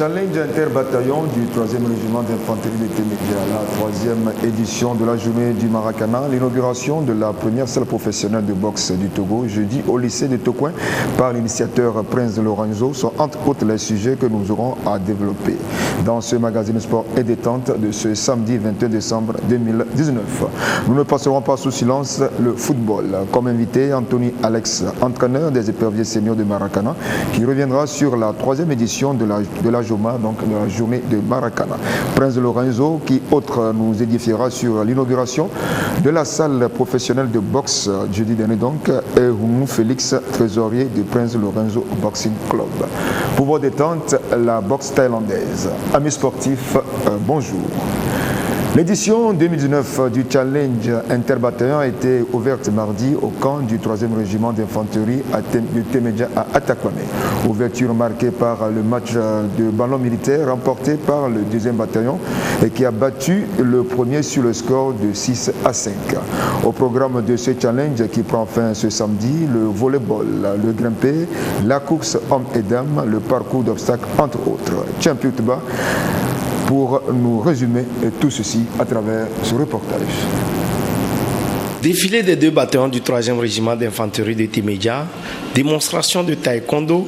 Challenge interbataillon du 3e régiment d'infanterie de Témédia, la 3e édition de la journée du Maracana, l'inauguration de la première salle professionnelle de boxe du Togo, jeudi au lycée de Tokoin par l'initiateur Prince de Lorenzo, sont entre autres les sujets que nous aurons à développer dans ce magazine sport et détente de ce samedi 21 décembre 2019. Nous ne passerons pas sous silence le football. Comme invité, Anthony Alex, entraîneur des éperviers seniors de Maracana, qui reviendra sur la 3e édition de la JOMA, donc de la journée de Maracana. Prince de Lorenzo, qui autre nous édifiera sur l'inauguration de la salle professionnelle de boxe jeudi dernier, donc, et Humu Félix, trésorier de Prince de Lorenzo Boxing Club. Pour vos détentes, la boxe thaïlandaise. Amis sportifs, bonjour. L'édition 2019 du Challenge interbataillon a été ouverte mardi au camp du 3e régiment d'infanterie de Témédia à Atakwame. Ouverture marquée par le match de ballon militaire remporté par le 2e bataillon et qui a battu le premier sur le score de 6 à 5. Au programme de ce challenge qui prend fin ce samedi, le volleyball, le grimpé, la course hommes et dames, le parcours d'obstacles entre autres. Champion Tuba pour nous résumer tout ceci à travers ce reportage. Défilé des 2 bataillons du 3e régiment d'infanterie de Témédia, démonstration de taekwondo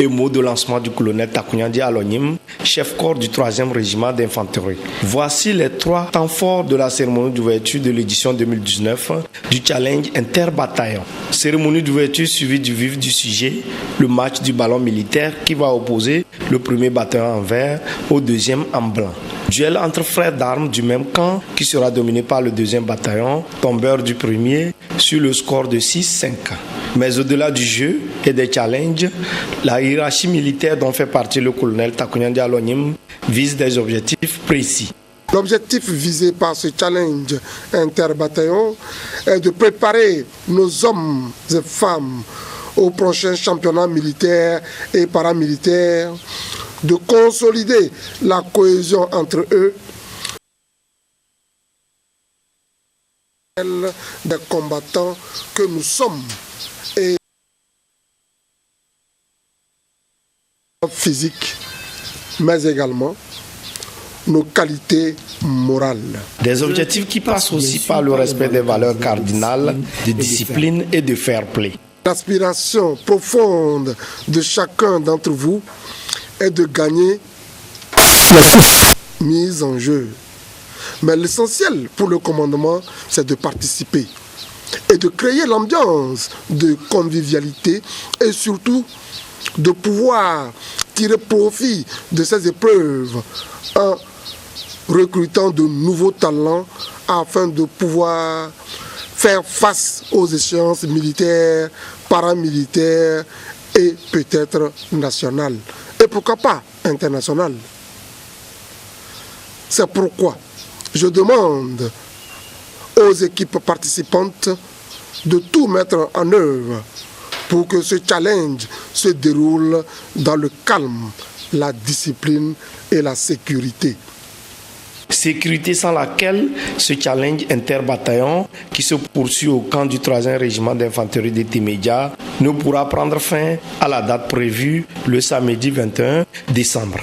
et mot de lancement du colonel Takunyandi Alonim, chef corps du 3e régiment d'infanterie. Voici les 3 temps forts de la cérémonie d'ouverture de l'édition 2019 du Challenge interbataillon. Cérémonie d'ouverture suivie du vif du sujet, le match du ballon militaire qui va opposer le 1er bataillon en vert au 2e en blanc. Duel entre frères d'armes du même camp qui sera dominé par le 2e bataillon, tombeur du 1er sur le score de 6-5. Mais au-delà du jeu et des challenges, la hiérarchie militaire dont fait partie le colonel Takunyandi Alonim vise des objectifs précis. L'objectif visé par ce challenge interbataillon est de préparer nos hommes et femmes au prochain championnat militaire et paramilitaire, de consolider la cohésion entre eux, des combattants que nous sommes et physiques, mais également nos qualités morales. Des objectifs qui passent aussi par le respect des valeurs cardinales, de discipline et de fair play. L'aspiration profonde de chacun d'entre vous est de gagner la mise en jeu. Mais l'essentiel pour le commandement, c'est de participer et de créer l'ambiance de convivialité et surtout de pouvoir tirer profit de ces épreuves en recrutant de nouveaux talents afin de pouvoir faire face aux échéances militaires, paramilitaires et peut-être nationales. Et pourquoi pas internationales. C'est pourquoi je demande aux équipes participantes de tout mettre en œuvre pour que ce challenge se déroule dans le calme, la discipline et la sécurité. Sécurité sans laquelle ce challenge interbataillon qui se poursuit au camp du 3e régiment d'infanterie de Témédia ne pourra prendre fin à la date prévue le samedi 21 décembre.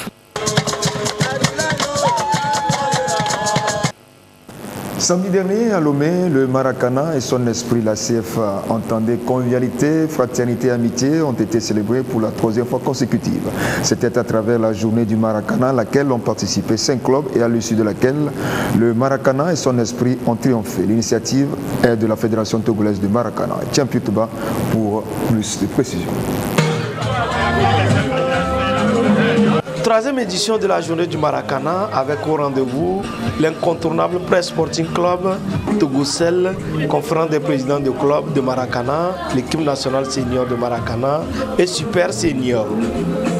Samedi dernier, à Lomé, le Maracana et son esprit, la CFA, entendez convivialité, fraternité et amitié, ont été célébrés pour la 3e fois consécutive. C'était à travers la journée du Maracana, à laquelle ont participé 5 clubs et à l'issue de laquelle le Maracana et son esprit ont triomphé. L'initiative est de la Fédération togolaise de Maracana. Champion Tuba pour plus de précisions. 3e édition de la journée du Maracana avec au rendez-vous l'incontournable Presse Sporting Club Togocel, conférence des présidents de club de Maracana, l'équipe nationale senior de Maracana et Super Senior.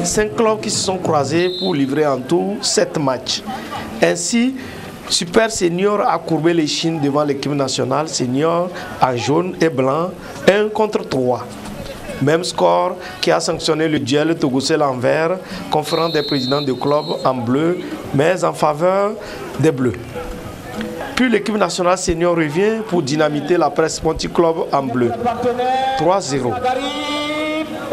5 clubs qui se sont croisés pour livrer en tout 7 matchs. Ainsi, Super Senior a courbé les chines devant l'équipe nationale senior en jaune et blanc, 1 contre 3. Même score qui a sanctionné le duel Togocel en vert, conférence des présidents de club en bleu, mais en faveur des bleus. Puis l'équipe nationale senior revient pour dynamiter la Presse Sporting Club en bleu. 3-0.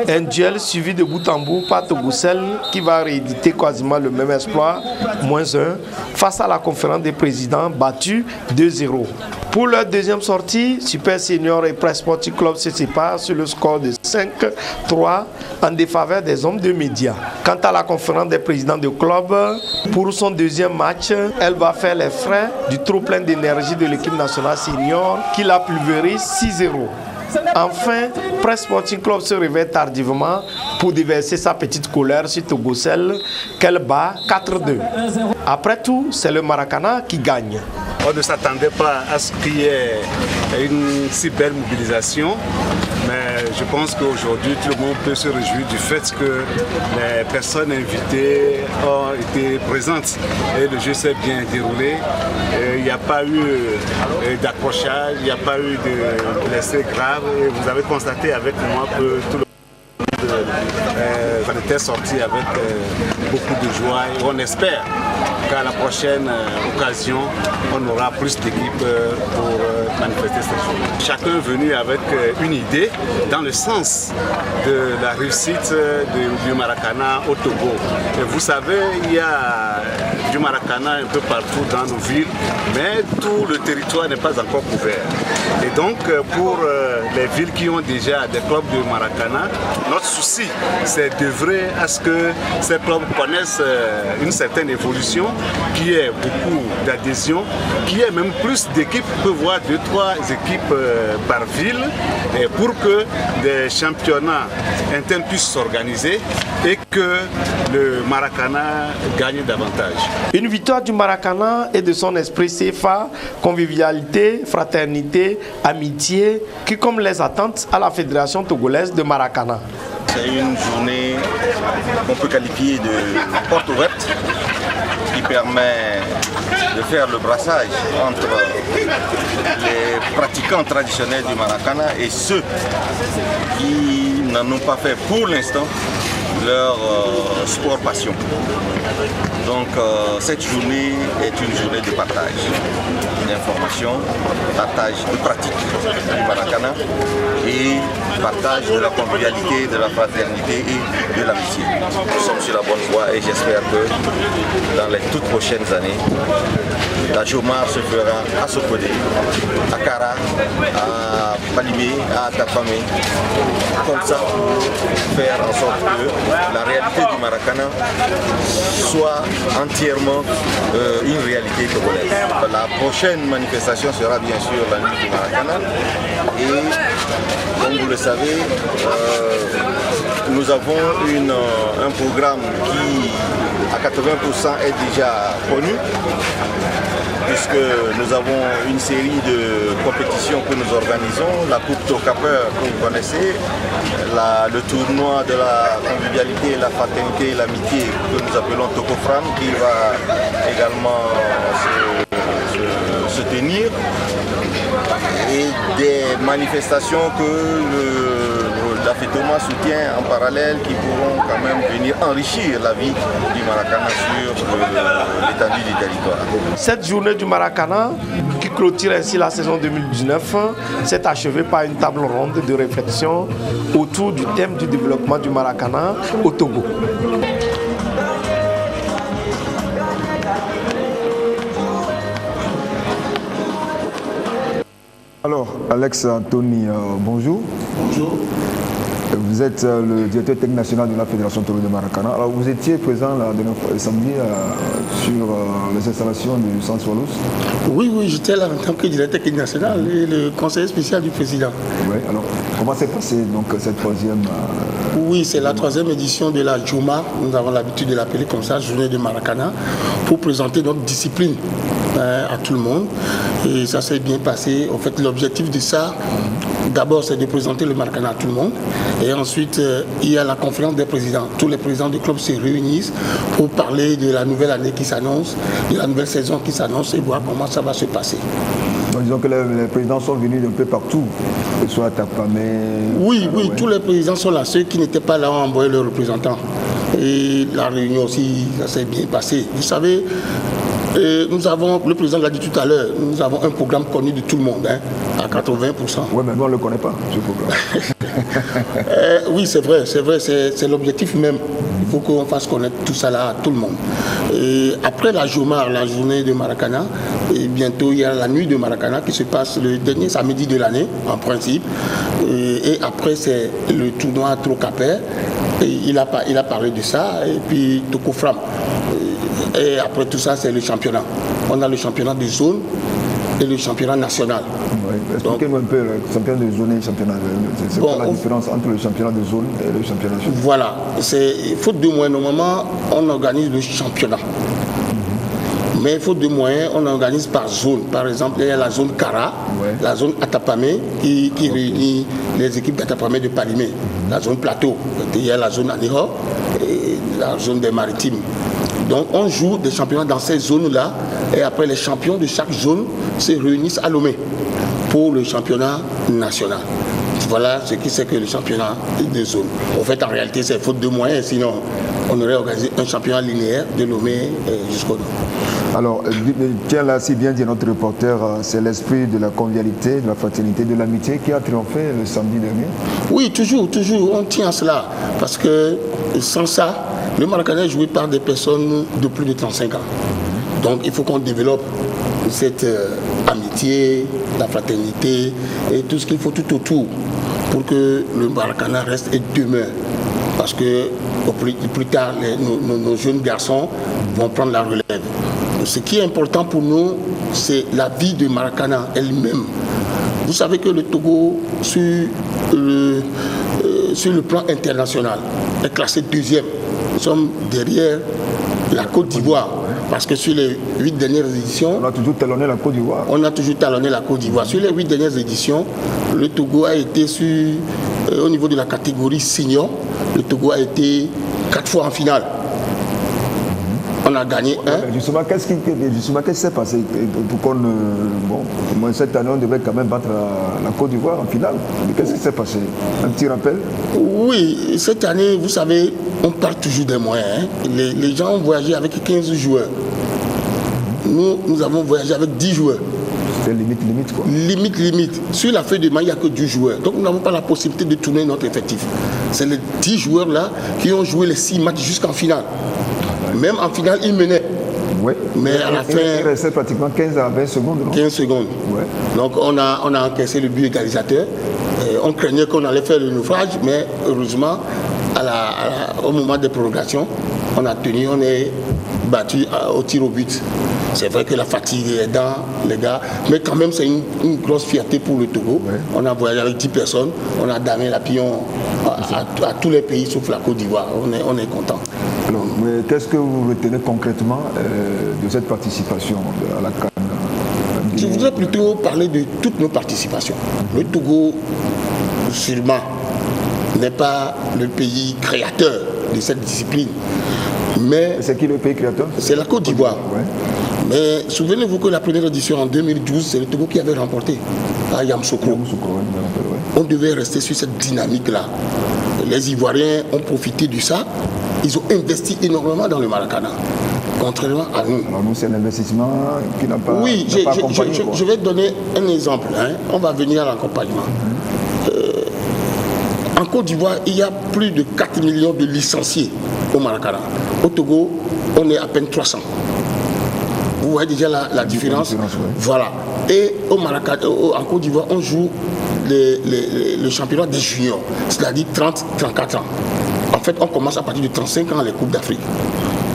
Un duel suivi de bout en bout par Togocel qui va rééditer quasiment le même exploit, -1, face à la conférence des présidents battue 2-0. Pour leur deuxième sortie, Super Senior et Presse Sporting Club se séparent sur le score de 5-3 en défaveur des hommes de médias. Quant à la conférence des présidents de club, pour son deuxième match, elle va faire les frais du trop plein d'énergie de l'équipe nationale senior qui la pulvérise 6-0. Enfin, Presse Sporting Club se réveille tardivement pour déverser sa petite colère sur Togocel qu'elle bat 4-2. Après tout, c'est le Maracana qui gagne. On ne s'attendait pas à ce qu'il y ait une si belle mobilisation, mais je pense qu'aujourd'hui tout le monde peut se réjouir du fait que les personnes invitées ont été présentes et le jeu s'est bien déroulé. Il n'y a pas eu d'accrochage, il n'y a pas eu de blessés graves et vous avez constaté avec moi que tout le on était sorti avec beaucoup de joie et on espère qu'à la prochaine occasion on aura plus d'équipes pour manifester cette journée. Chacun est venu avec une idée dans le sens de la réussite du Maracana au Togo. Et vous savez, il y a du Maracana un peu partout dans nos villes, mais tout le territoire n'est pas encore couvert. Et donc pour les villes qui ont déjà des clubs de Maracana, notre souci c'est d'œuvrer à ce que ces clubs connaissent une certaine évolution, qu'il y ait beaucoup d'adhésion, qu'il y ait même plus d'équipes, on peut voir 2-3 équipes par ville, et pour que des championnats internes puissent s'organiser et que le Maracana gagne davantage. Une victoire du Maracana et de son esprit CFA, convivialité, fraternité, amitié, qui comme les attentes à la Fédération togolaise de Maracana. C'est une journée qu'on peut qualifier de porte ouverte qui permet de faire le brassage entre les pratiquants traditionnels du Maracana et ceux qui n'en ont pas fait pour l'instant leur sport passion. Donc cette journée est une journée de partage, d'information, partage de pratique du Maracana et partage de la convivialité, de la fraternité et de l'amitié. Nous sommes sur la bonne voie et j'espère que dans les toutes prochaines années, la Jomar se fera à Sokode, à Kara, à Palimé, à Tapamé, comme ça pour faire en sorte que la réalité du Maracana soit entièrement une réalité togolaise. La prochaine manifestation sera bien sûr la nuit du Maracana et comme vous le savez, nous avons un programme qui à 80% est déjà connu, puisque nous avons une série de compétitions que nous organisons, la Coupe Tokapeur que vous connaissez, le tournoi de la convivialité, la fraternité et l'amitié que nous appelons Tokofram qui va également se tenir, et des manifestations que la FETOMA soutient en parallèle qui pourront quand même venir enrichir la vie du Maracana sur l'étendue du territoire. Cette journée du Maracana, qui clôture ainsi la saison 2019, s'est achevée par une table ronde de réflexion autour du thème du développement du Maracana au Togo. Alors, Alex Anthony, bonjour. Bonjour. Vous êtes le directeur technique national de la Fédération Togo de Maracana. Alors, vous étiez présent la dernière fois, samedi sur les installations du Centre Swallows. Oui, j'étais là en tant que directeur technique national et le conseiller spécial du président. Oui, alors, comment s'est passée donc cette troisième Oui, c'est la troisième édition de la Juma. Nous avons l'habitude de l'appeler comme ça, Journée de Maracana, pour présenter notre discipline à tout le monde. Et ça s'est bien passé. En fait, l'objectif de ça, d'abord, c'est de présenter le Maracana à tout le monde. Et ensuite, il y a la conférence des présidents. Tous les présidents du club se réunissent pour parler de la nouvelle année qui s'annonce, de la nouvelle saison qui s'annonce et voir comment ça va se passer. Donc, disons que les présidents sont venus d'un peu partout, que ce soit à Tapamé. Oui, tous les présidents sont là. Ceux qui n'étaient pas là ont envoyé leurs représentants. Et la réunion aussi, ça s'est bien passé. Vous savez, Et nous avons, le président l'a dit tout à l'heure, nous avons un programme connu de tout le monde, hein, à 80%. Oui, mais nous, on ne le connaît pas, ce programme. Oui, c'est vrai, c'est l'objectif même. Il faut qu'on fasse connaître tout ça là à tout le monde. Et après la Jomar, la journée de Maracana, et bientôt il y a la nuit de Maracana qui se passe le dernier samedi de l'année, en principe. Et après, c'est le tournoi Trocapé. Il a parlé de ça, et puis Tokofram. Et après tout ça, c'est le championnat. On a le championnat de zone et le championnat national. Oui, expliquez-moi un peu le championnat de zone et le championnat. C'est quoi la différence entre le championnat de zone et le championnat national? Voilà, faute de moyens, normalement, on organise le championnat. Mais faute de moyens, on organise par zone. Par exemple, il y a la zone Kara, la zone Atapamé qui réunit les équipes d'Atapamé de Palimé. La zone Plateau, il y a la zone Aniho et la zone des Maritimes. Donc on joue des championnats dans ces zones-là et après les champions de chaque zone se réunissent à Lomé pour le championnat national. Voilà ce qui c'est que le championnat de zone. En fait, en réalité, c'est faute de moyens, sinon on aurait organisé un championnat linéaire de Lomé jusqu'au nord. Alors, tiens là, si bien dit notre reporter, c'est l'esprit de la convivialité, de la fraternité, de l'amitié qui a triomphé le samedi dernier. Oui, toujours, on tient à cela. Parce que sans ça, le Maracana est joué par des personnes de plus de 35 ans. Donc il faut qu'on développe cette amitié, la fraternité et tout ce qu'il faut tout autour pour que le Maracana reste et demeure. Parce que plus tard, nos jeunes garçons vont prendre la relève. Ce qui est important pour nous, c'est la vie de Maracana elle-même. Vous savez que le Togo, sur le plan international, est classé deuxième. Nous sommes derrière la Côte d'Ivoire. Parce que sur les 8 dernières éditions... On a toujours talonné la Côte d'Ivoire. On a toujours talonné la Côte d'Ivoire. Sur les 8 dernières éditions, le Togo a été au niveau de la catégorie senior, le Togo a été 4 fois en finale. On a gagné un. Justement, qu'est-ce qui s'est passé pour qu'on... Bon, cette année, on devait quand même battre la Côte d'Ivoire en finale. Mais qu'est-ce qui s'est passé? Un petit rappel? Oui, cette année, vous savez, on parle toujours des moyens. Hein. Les gens ont voyagé avec 15 joueurs. Nous avons voyagé avec 10 joueurs. C'était limite quoi. Limite. Sur la feuille de main, il n'y a que 10 joueurs. Donc nous n'avons pas la possibilité de tourner notre effectif. C'est les 10 joueurs là qui ont joué les 6 matchs jusqu'en finale. Même en finale, ils menaient. Oui. Mais à la fin... Il restait pratiquement 15 à 20 secondes. Non? 15 secondes. Ouais. Donc on a encaissé le but égalisateur. On craignait qu'on allait faire le naufrage, mais heureusement, au moment des prolongations, on a tenu, on est battu au tir au but. C'est vrai que la fatigue est dans les gars, mais quand même c'est une grosse fierté pour le Togo. Ouais. On a voyagé avec 10 personnes, on a damé la pion à tous les pays sauf la Côte d'Ivoire. On est content. Alors, mais qu'est-ce que vous retenez concrètement de cette participation à la CAN? Je voudrais plutôt parler de toutes nos participations. Le Togo, sûrement, n'est pas le pays créateur de cette discipline. Mais c'est qui le pays créateur? C'est la Côte d'Ivoire. Ouais. Mais souvenez-vous que la première édition en 2012, c'est le Togo qui avait remporté à Yamoussoukro. On devait rester sur cette dynamique-là. Les Ivoiriens ont profité de ça. Ils ont investi énormément dans le Maracana, contrairement à nous. Alors nous, c'est l'investissement qui n'a pas, oui, je vais donner un exemple. Hein. On va venir à l'accompagnement. En Côte d'Ivoire, il y a plus de 4 millions de licenciés au Maracana. Au Togo, on est à peine 300. Vous voyez déjà la différence. Ouais. Voilà. Et au Maracana, en Côte d'Ivoire, on joue le championnat des juniors, c'est-à-dire 30-34 ans. En fait, on commence à partir de 35 ans les Coupes d'Afrique.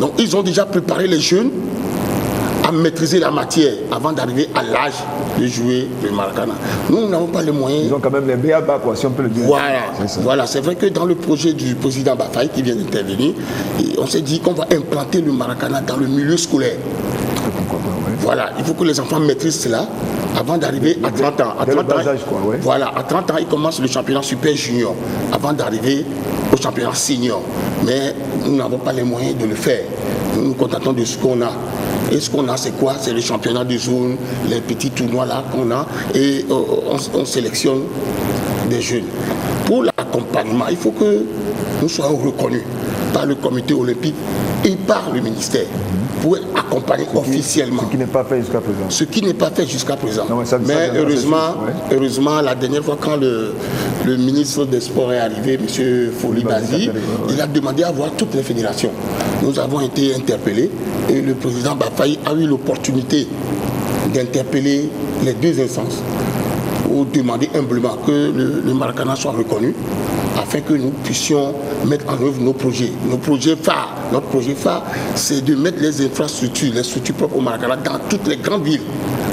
Donc, ils ont déjà préparé les jeunes à maîtriser la matière avant d'arriver à l'âge de jouer le Maracana. Nous n'avons pas les moyens. Ils ont quand même les BABA, quoi, si on peut le dire. Voilà, c'est vrai que dans le projet du président Bafaye qui vient d'intervenir, on s'est dit qu'on va implanter le Maracana dans le milieu scolaire. Voilà, il faut que les enfants maîtrisent cela avant d'arriver à 30 ans. À 30 ans, voilà, à 30 ans, ils commencent le championnat super junior avant d'arriver au championnat senior. Mais nous n'avons pas les moyens de le faire. Nous nous contentons de ce qu'on a. Et ce qu'on a, c'est quoi? C'est le championnat de zone, les petits tournois là qu'on a, et on sélectionne des jeunes. Pour l'accompagnement, il faut que nous soyons reconnus par le comité olympique et par le ministère pour être accompagner officiellement. Ce qui n'est pas fait jusqu'à présent. Ce qui n'est pas fait jusqu'à présent. Non, mais heureusement, la dernière fois quand le ministre des Sports est arrivé, M. Foli Bazi, il a demandé à voir toutes les fédérations. Nous avons été interpellés et le président Bafaï a eu l'opportunité d'interpeller les deux instances pour demander humblement que le Maracana soit reconnu afin que nous puissions mettre en œuvre nos projets. Nos projets phares. Notre projet phare, c'est de mettre les infrastructures, les structures propres au Maracana dans toutes les grandes villes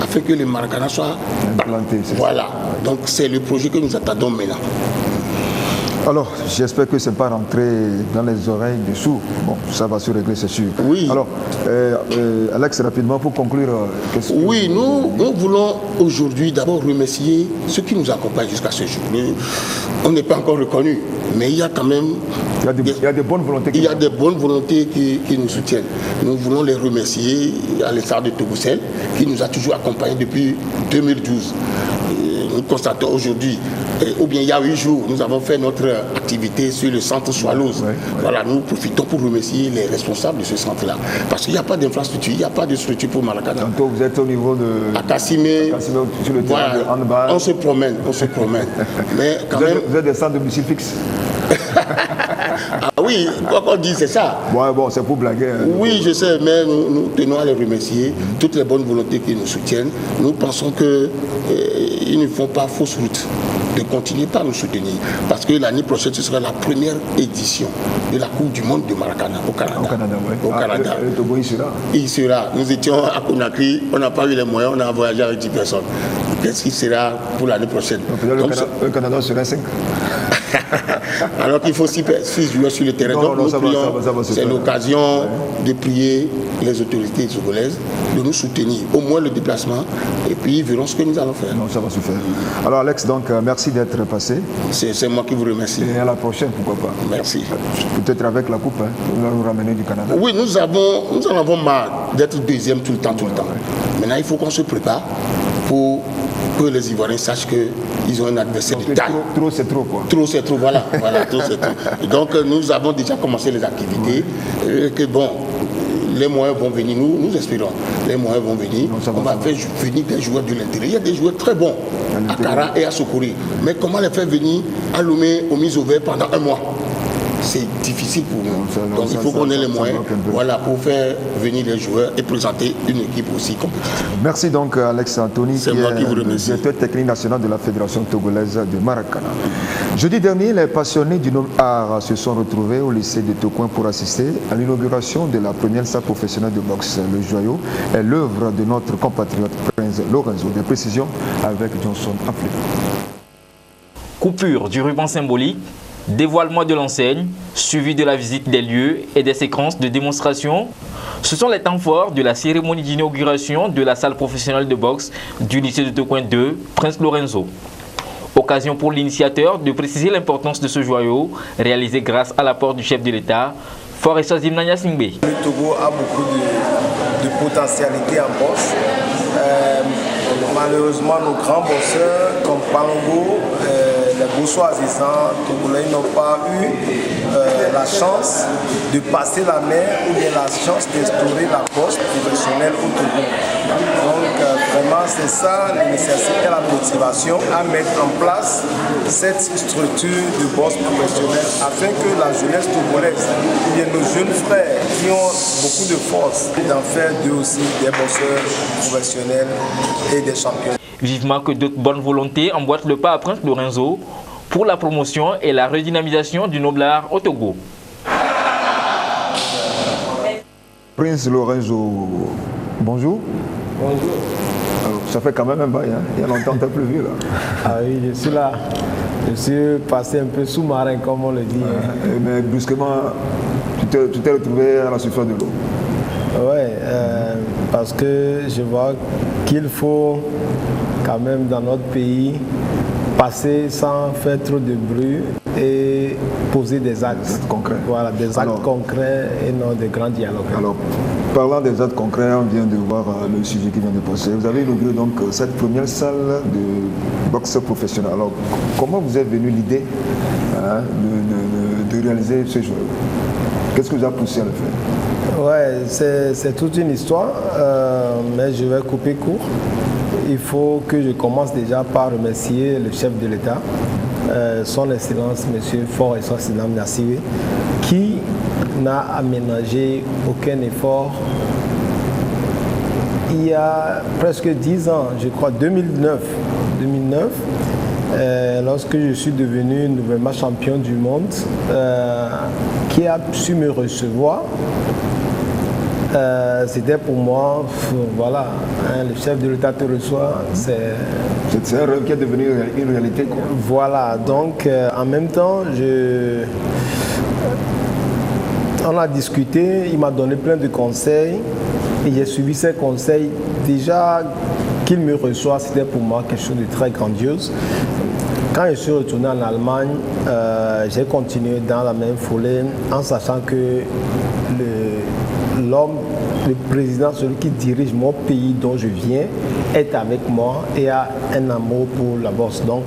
afin que les Maracana soient implantés. Voilà. Donc c'est le projet que nous attendons maintenant. Alors, j'espère que ce n'est pas rentré dans les oreilles des sourds. Bon, ça va se régler, c'est sûr. Oui. Alors, Alex, rapidement, pour conclure, qu'est-ce que... Oui, nous voulons aujourd'hui d'abord remercier ceux qui nous accompagnent jusqu'à ce jour. On n'est pas encore reconnu, mais il y a quand même... Il y a des bonnes volontés. Il y a des bonnes volontés qui nous soutiennent. Nous voulons les remercier à l'État de Togoussel, qui nous a toujours accompagnés depuis 2012. Nous constatons aujourd'hui, ou bien il y a 8 jours, nous avons fait notre activité sur le centre Swallows. Voilà, nous profitons pour remercier les responsables de ce centre-là. Parce qu'il n'y a pas d'infrastructure, il n'y a pas de structure pour Maracana. Tantôt vous êtes au niveau de... À Kassimé, sur le terrain de handball. On se promène. Mais quand même... Vous êtes des centres de domicile fixe. Ah oui, quoi qu'on dise, c'est ça. Bon, c'est pour blaguer. Oui, je sais, mais nous tenons à les remercier, toutes les bonnes volontés qui nous soutiennent. Nous pensons qu'ils ne font pas fausse route de continuer par nous soutenir. Parce que l'année prochaine, ce sera la première édition de la Coupe du Monde de Maracana au Canada. Au Canada. Le Togo, il sera. Il sera. Nous étions à Conakry, on n'a pas eu les moyens, on a voyagé avec 10 personnes. Qu'est-ce qui sera pour l'année prochaine? Donc, le Canada sera 5. Alors qu'il faut 6 joueurs sur le terrain. Donc nous prions, c'est l'occasion de prier les autorités togolaises de nous soutenir, au moins le déplacement, et puis ils verront ce que nous allons faire. Non, ça va se faire. Alors Alex, donc merci d'être passé. C'est moi qui vous remercie. Et à la prochaine, pourquoi pas. Merci. Peut-être avec la coupe, vous allez nous ramener du Canada. Oui, nous en avons marre d'être deuxième tout le temps. Maintenant, il faut qu'on se prépare pour que les Ivoiriens sachent qu'ils ont un adversaire de taille. Trop, c'est trop, quoi. Trop, c'est trop, voilà. Trop, c'est trop. Et donc, nous avons déjà commencé les activités. Que bon, les moyens vont venir, nous espérons. Les moyens vont venir. On va faire venir des joueurs de l'intérieur. Il y a des joueurs très bons à Kara et à Sokori. Mais comment les faire venir à Lomé, au mises au vert pendant 1 mois? C'est difficile pour nous. Donc il faut qu'on ait les moyens pour faire venir les joueurs et présenter une équipe aussi compétitive. Merci donc Alex Anthony, qui est le directeur technique national de la Fédération togolaise de Maracana. Jeudi dernier, les passionnés du noble art se sont retrouvés au lycée de Tocoin pour assister à l'inauguration de la première salle professionnelle de boxe. Le joyau est l'œuvre de notre compatriote Prince Lorenzo. Des précisions avec Johnson Afflé. Coupure du ruban symbolique, dévoilement de l'enseigne, suivi de la visite des lieux et des séquences de démonstration. Ce sont les temps forts de la cérémonie d'inauguration de la salle professionnelle de boxe du lycée de Tocoin 2, Prince Lorenzo. Occasion pour l'initiateur de préciser l'importance de ce joyau, réalisé grâce à l'apport du chef de l'État, Forest Zimnania Singbe. Le Togo a beaucoup de potentialité en boxe. Malheureusement, nos grands boxeurs comme Palongo, les Bossois assistants togolais n'ont pas eu la chance de passer la mer ou bien la chance d'instaurer la boxe professionnelle au Togo. Donc vraiment c'est ça la nécessité et la motivation à mettre en place cette structure de boxe professionnelle afin que la jeunesse togolaise ou bien nos jeunes frères qui ont beaucoup de force d'en faire d'eux aussi des boxeurs professionnels et des champions. Vivement que d'autres bonnes volontés emboîtent le pas à Prince Lorenzo pour la promotion et la redynamisation du noble art au Togo. Prince Lorenzo, bonjour. Bonjour. Alors, ça fait quand même un bail, hein? Il y a longtemps que tu n'as plus vu là. Ah oui, je suis là. Je suis passé un peu sous-marin, comme on le dit. Mais brusquement, tu t'es retrouvé à la surface de l'eau. Oui, parce que je vois qu'il faut quand même dans notre pays passer sans faire trop de bruit et poser des actes concrets. Voilà, des actes concrets et non des grands dialogues. Alors, parlant des actes concrets, on vient de voir le sujet qui vient de passer. Vous avez inauguré donc cette première salle de boxe professionnelle. Alors, comment vous est venue l'idée de réaliser ce jeu? Qu'est-ce que vous a poussé à le faire? Ouais, c'est toute une histoire, mais je vais couper court. Il faut que je commence déjà par remercier le chef de l'État, son Excellence, M. Fort et son Excellence Nassiri, qui n'a aménagé aucun effort. Il y a presque 10 ans, je crois 2009, lorsque je suis devenu nouvellement champion du monde, qui a su me recevoir. C'était pour moi, voilà, hein, le chef de l'État te reçoit, c'est un rêve qui est devenu une réalité, quoi. Voilà, donc en même temps, on a discuté, il m'a donné plein de conseils et j'ai suivi ces conseils. Déjà qu'il me reçoit, c'était pour moi quelque chose de très grandiose. Quand je suis retourné en Allemagne, j'ai continué dans la même foulée en sachant que le président, celui qui dirige mon pays dont je viens, est avec moi et a un amour pour la boxe. Donc,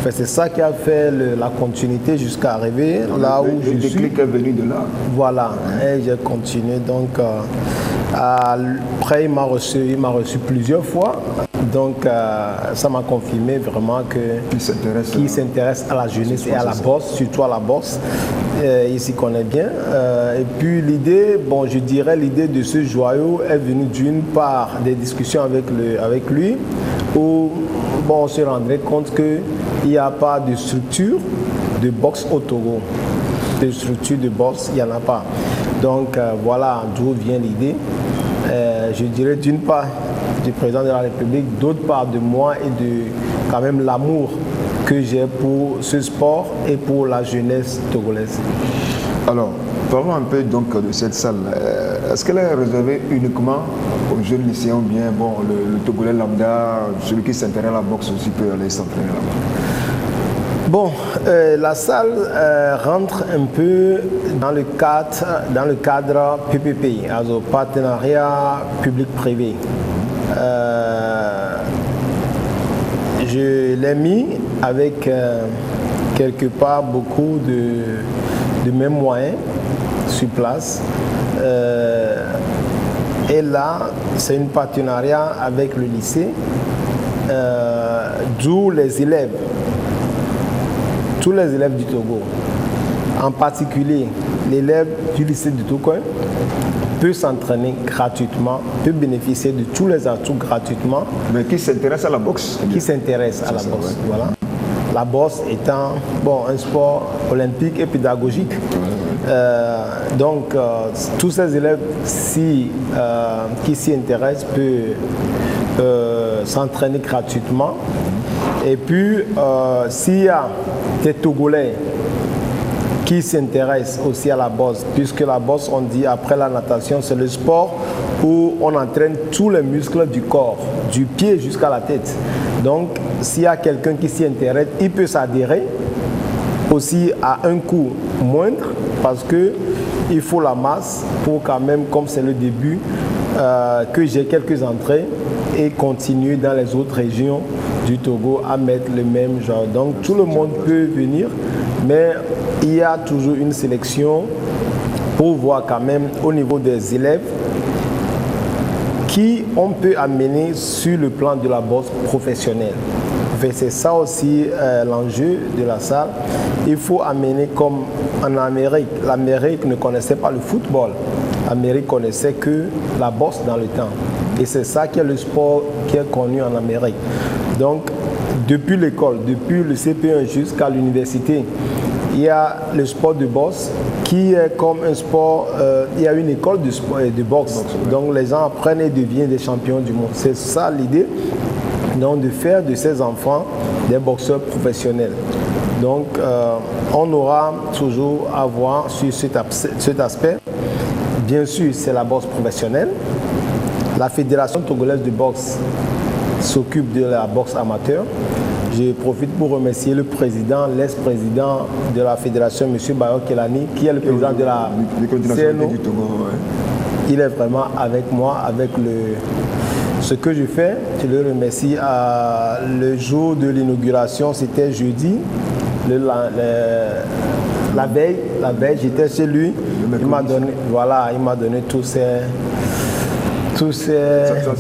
c'est ça qui a fait la continuité jusqu'à arriver là où je suis. Le déclic est venu de là. Voilà, et j'ai continué. Donc, après, il m'a reçu plusieurs fois. Donc, ça m'a confirmé vraiment qu'il s'intéresse à la jeunesse et à la boxe, surtout à la boxe. Il s'y connaît bien. Et puis l'idée, bon, je dirais l'idée de ce joyau est venue d'une part des discussions avec lui, où bon, on se rendrait compte qu'il n'y a pas de structure de boxe au Togo. De structure de boxe, il n'y en a pas. Donc voilà d'où vient l'idée. Je dirais d'une part du président de la République, d'autre part de moi et de quand même l'amour que j'ai pour ce sport et pour la jeunesse togolaise. Alors, parlons un peu donc de cette salle. Est-ce qu'elle est réservée uniquement aux jeunes lycéens ou bien bon, le Togolais lambda, celui qui s'intéresse à la boxe aussi peut aller s'entraîner là-bas? Bon, la salle rentre un peu dans le cadre PPP, also partenariat public-privé. Je l'ai mis avec quelque part beaucoup de mes moyens sur place. Et là, c'est un partenariat avec le lycée, d'où les élèves, tous les élèves du Togo, en particulier l'élève du lycée du Togo, peut s'entraîner gratuitement, peut bénéficier de tous les atouts gratuitement. Mais qui s'intéresse à la boxe? Qui s'intéresse à la boxe, ouais. Voilà. La boxe étant un sport olympique et pédagogique. Donc, tous ces élèves qui s'y intéressent peuvent s'entraîner gratuitement. Et puis, s'il y a des Togolais qui s'intéressent aussi à la boxe, puisque la boxe, on dit après la natation, c'est le sport où on entraîne tous les muscles du corps, du pied jusqu'à la tête. Donc, s'il y a quelqu'un qui s'y intéresse, il peut s'adhérer aussi à un coût moindre, parce qu'il faut la masse pour quand même, comme c'est le début, que j'ai quelques entrées et continuer dans les autres régions du Togo à mettre le même genre. Donc, tout le monde peut venir, mais il y a toujours une sélection pour voir quand même au niveau des élèves qui on peut amener sur le plan de la boxe professionnelle. C'est ça aussi l'enjeu de la salle. Il faut amener comme en Amérique. L'Amérique ne connaissait pas le football. L'Amérique connaissait que la boxe dans le temps. Et c'est ça qui est le sport qui est connu en Amérique. Donc, depuis l'école, depuis le CP1 jusqu'à l'université, il y a le sport de boxe qui est comme un sport, il y a une école de boxe. Donc les gens apprennent et deviennent des champions du monde. C'est ça l'idée, donc de faire de ces enfants des boxeurs professionnels. Donc on aura toujours à voir sur cet aspect. Bien sûr, c'est la boxe professionnelle. La Fédération togolaise de boxe s'occupe de la boxe amateur. Je profite pour remercier le président, l'ex-président de la fédération, M. Bayo Kelani, qui est le président de la CNO. Du Togo, ouais. Il est vraiment avec moi, avec ce que je fais. Je le remercie. Le jour de l'inauguration, c'était jeudi. La veille, j'étais chez lui. Il m'a donné, voilà, il m'a donné tous ses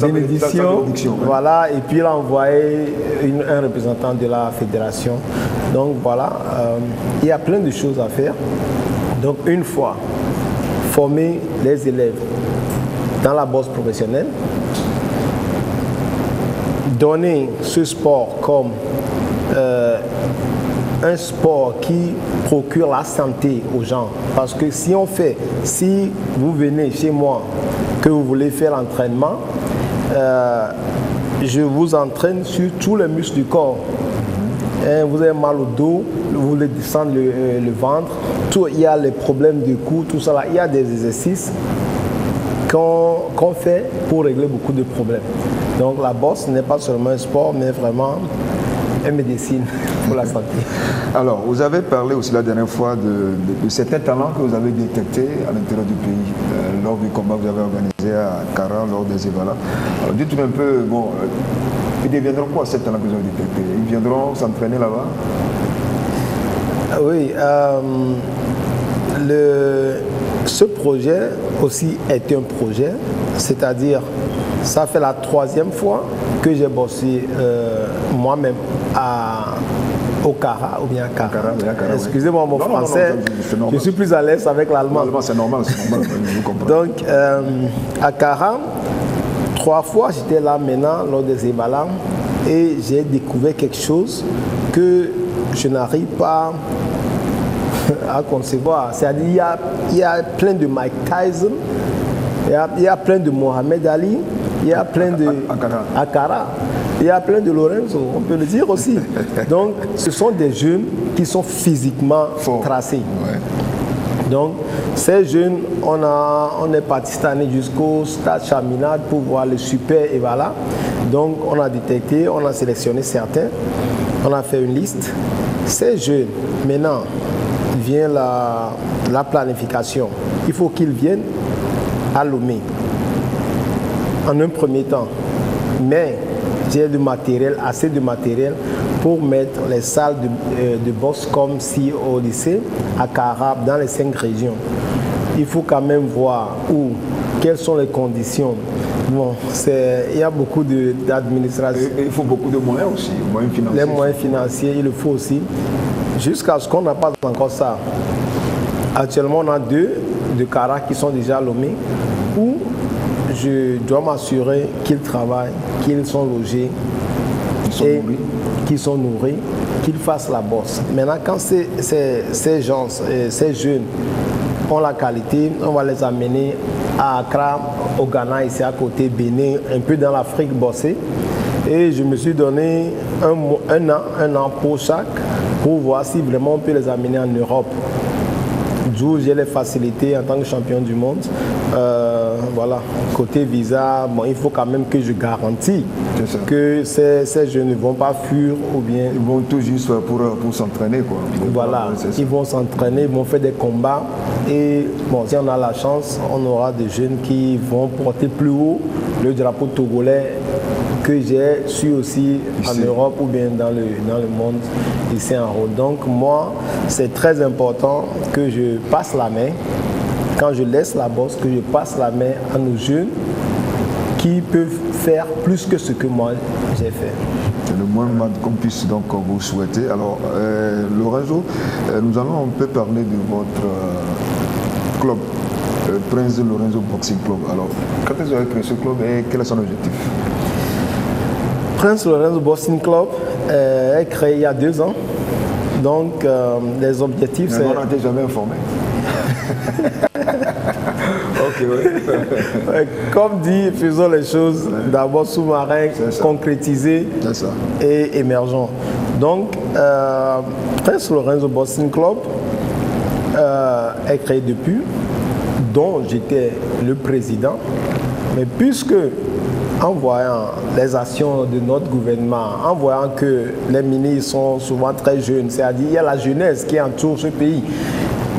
bénédictions. Voilà, et puis il a envoyé un représentant de la fédération. Donc voilà, il y a plein de choses à faire. Donc une fois former les élèves dans la boxe professionnelle, donner ce sport comme un sport qui procure la santé aux gens. Parce que si vous venez chez moi, que vous voulez faire l'entraînement, je vous entraîne sur tous les muscles du corps. Vous avez mal au dos, vous voulez descendre le ventre, il y a les problèmes de cou, tout ça là. Il y a des exercices qu'on fait pour régler beaucoup de problèmes. Donc la boxe n'est pas seulement un sport, mais vraiment une médecine pour la santé. Alors, vous avez parlé aussi la dernière fois de certains talents que vous avez détectés à l'intérieur du pays lors du combat que vous avez organisé à Kara, lors des Evala. Alors, dites-nous un peu, bon, ils deviendront quoi ces talents que vous avez détectés? Ils viendront s'entraîner là-bas? Oui, ce projet aussi est un projet, c'est-à-dire ça fait la 3e fois que j'ai bossé moi-même au Kara ou bien à Kara. Excusez-moi mon français, je suis plus à l'aise avec l'allemand. C'est normal, je comprends. Donc à Kara, 3 fois j'étais là maintenant lors des Ébala et j'ai découvert quelque chose que je n'arrive pas à concevoir. C'est-à-dire il y a plein de Mike Tyson, il y a plein de Mohamed Ali, il y a plein de Akara, il y a plein de Lorenzo, on peut le dire aussi. Donc ce sont des jeunes qui sont physiquement tracés. Ouais. Donc ces jeunes, on est parti cette année jusqu'au stade Chaminade pour voir le super et voilà. Donc on a détecté, on a sélectionné certains, on a fait une liste. Ces jeunes, maintenant, vient la planification. Il faut qu'ils viennent à Lomé en un premier temps. Mais j'ai du matériel, assez de matériel pour mettre les salles de boxe comme si au lycée, à Carab, dans les 5 régions. Il faut quand même voir quelles sont les conditions. Bon, il y a beaucoup d'administration. Il faut beaucoup de moyens aussi, moyens financiers. Les moyens financiers, il le faut aussi. Jusqu'à ce qu'on n'a pas encore ça. Actuellement, on a 2 de Kara qui sont déjà à Lomé, où je dois m'assurer qu'ils travaillent, qu'ils sont logés, qu'ils sont nourris, qu'ils fassent la bosse. Maintenant, quand ces gens, ces jeunes ont la qualité, on va les amener à Accra, au Ghana, ici à côté, Bénin, un peu dans l'Afrique bossée. Et je me suis donné un an pour chaque, pour voir si vraiment on peut les amener en Europe. D'où j'ai les facilités en tant que champion du monde. Voilà, côté visa, bon, il faut quand même que je garantis que ces jeunes ne vont pas fuir ou bien... Ils vont tout juste pour s'entraîner, quoi. Voilà, ils vont s'entraîner, ils vont faire des combats. Et bon, si on a la chance, on aura des jeunes qui vont porter plus haut le drapeau togolais que j'ai su aussi ici, en Europe ou bien dans le monde ici en Rhodes. Donc moi, c'est très important que je passe la main, quand je laisse la boxe, que je passe la main à nos jeunes qui peuvent faire plus que ce que moi j'ai fait. C'est le moins qu'on puisse donc vous souhaiter. Alors Lorenzo, nous allons un peu parler de votre club, Prince Lorenzo Boxing Club. Alors, quand est-ce que vous avez créé ce club et quel est son objectif? Prince Lorenzo Boxing Club est créé il y a 2 ans. Donc, les objectifs, c'est... On n'a été jamais informé. Ok, oui. Comme dit, faisons les choses d'abord sous-marin, concrétisées et émergents. Donc, Prince Lorenzo Boxing Club est créé depuis, dont j'étais le président. Mais puisque, en voyant les actions de notre gouvernement, en voyant que les ministres sont souvent très jeunes, c'est-à-dire il y a la jeunesse qui entoure ce pays.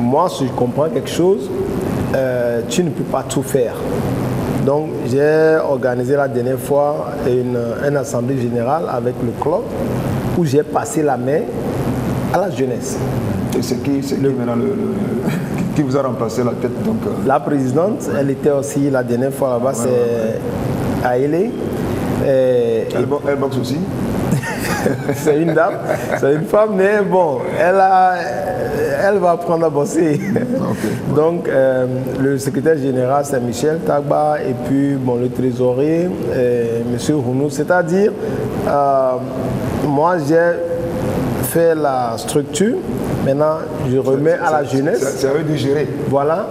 Moi, si je comprends quelque chose, tu ne peux pas tout faire. Donc, j'ai organisé la dernière fois une assemblée générale avec le club où j'ai passé la main à la jeunesse. Et c'est qui maintenant qui vous a remplacé la tête donc, La présidente, elle était aussi la dernière fois là-bas, c'est Aélé. Elle boxe aussi. C'est une dame, c'est une femme, mais bon, elle va apprendre à bosser. Okay. Donc, le secrétaire général, c'est Michel Tagba, et puis bon, le trésorier, M. Hounou. C'est-à-dire, moi, j'ai fait la structure. Maintenant, je remets à la jeunesse. C'est à eux de gérer. Voilà.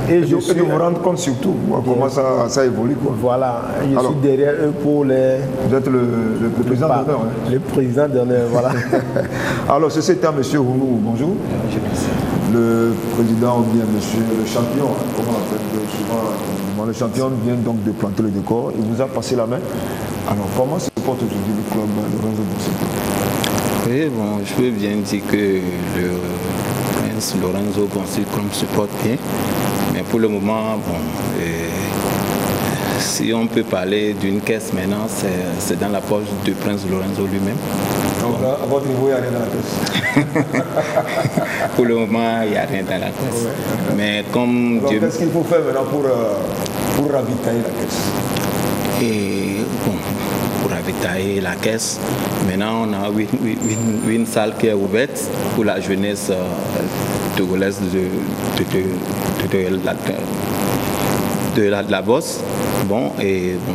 Et je suis de vous rendre compte surtout comment ça évolue. Quoi. Voilà. Je suis derrière eux pour les... Vous êtes le président d'honneur. Hein. Le président d'honneur, voilà. Alors, ceci étant M. Hounou, bonjour. Le président ou bien monsieur le champion, hein, comment on appelle souvent, le champion vient donc de planter le décor. Il vous a passé la main. Alors, comment se porte aujourd'hui le club Lorenzo Boxing? Oui, bon, je peux bien dire que le Prince Lorenzo Boxing Club se porte bien. Mais pour le moment, bon, si on peut parler d'une caisse maintenant, c'est dans la poche du Prince Lorenzo lui-même. Donc là, à votre niveau, il n'y a rien dans la caisse. Pour le moment, il n'y a rien dans la caisse. Ouais. Mais comme donc, qu'est-ce qu'il faut faire maintenant pour ravitailler la caisse? Et bon, pour ravitailler la caisse, maintenant on a une salle qui est ouverte pour la jeunesse togolaise de la bosse. Bon, et bon,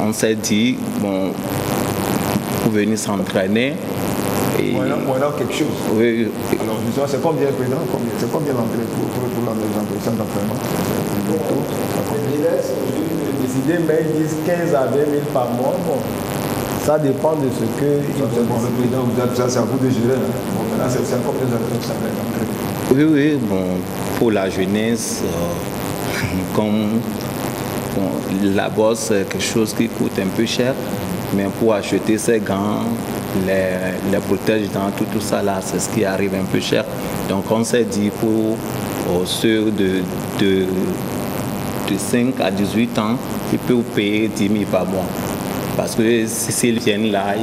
on s'est dit, bon, pour venir s'entraîner. Voilà quelque chose. Oui. Alors, justement, c'est combien, président? C'est combien l'entrée pour l'entrée d'entraînement? Décidé, mais ils disent 15 à 20 000 par mois. Bon, ça dépend de ce que... le président, c'est à vous de gérer. Bon, maintenant, c'est encore plus intéressant. Oui, bon, pour la jeunesse, comme bon, la bosse, c'est quelque chose qui coûte un peu cher, mais pour acheter ces gants, les protèges dans tout ça là, c'est ce qui arrive un peu cher. Donc on s'est dit pour ceux de 5 à 18 ans, ils peuvent payer 10 000 par mois. Parce que s'ils viennent là,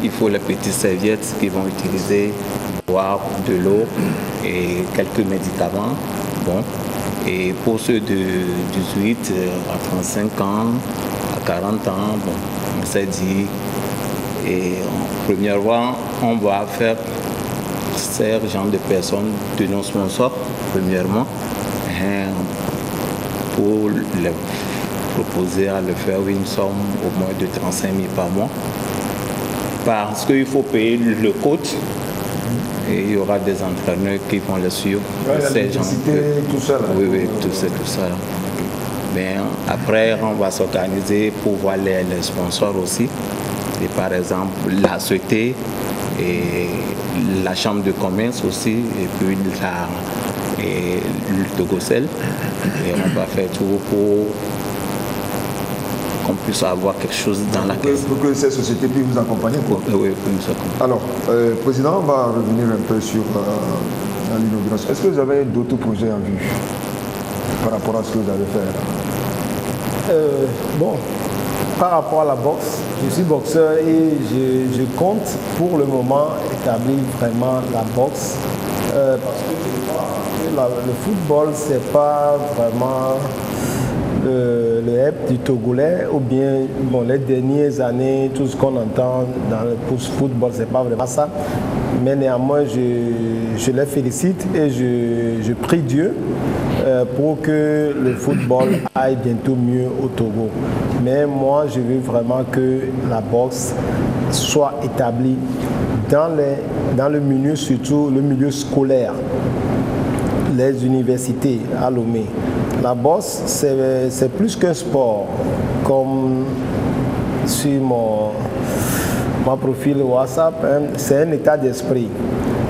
il faut les petites serviettes qu'ils vont utiliser, boire de l'eau et quelques médicaments. Bon. Et pour ceux de 18 à 35 ans, à 40 ans, bon, on s'est dit, et en première fois, on va faire ces genre de personnes de nos sponsors, premièrement, pour les proposer à le faire une somme au moins de 35 000 par mois. Parce qu'il faut payer le coach et il y aura des entraîneurs qui vont le suivre. Tout ça. Là. Oui, tout ça. Mais après, on va s'organiser pour voir les sponsors aussi. Et par exemple, la société et la chambre de commerce aussi, et puis le Togocel. Et on va faire tout pour qu'on puisse avoir quelque chose dans la caisse. Pour que ces sociétés puissent vous accompagner. Quoi. Oui, pour nous accompagner. Alors, Président, on va revenir un peu sur l'inauguration. Est-ce que vous avez d'autres projets en vue par rapport à ce que vous allez faire? Bon, par rapport à la boxe, je suis boxeur et je compte pour le moment établir vraiment la boxe. Parce que je crois que le football, c'est pas vraiment le HEP du Togolais, ou bien bon, les dernières années, tout ce qu'on entend dans le football, c'est pas vraiment ça. Mais néanmoins, je les félicite et je prie Dieu pour que le football aille bientôt mieux au Togo. Mais moi, je veux vraiment que la boxe soit établie dans le milieu, surtout le milieu scolaire, les universités à Lomé. La boxe, c'est plus qu'un sport, comme sur mon profil WhatsApp, hein, c'est un état d'esprit.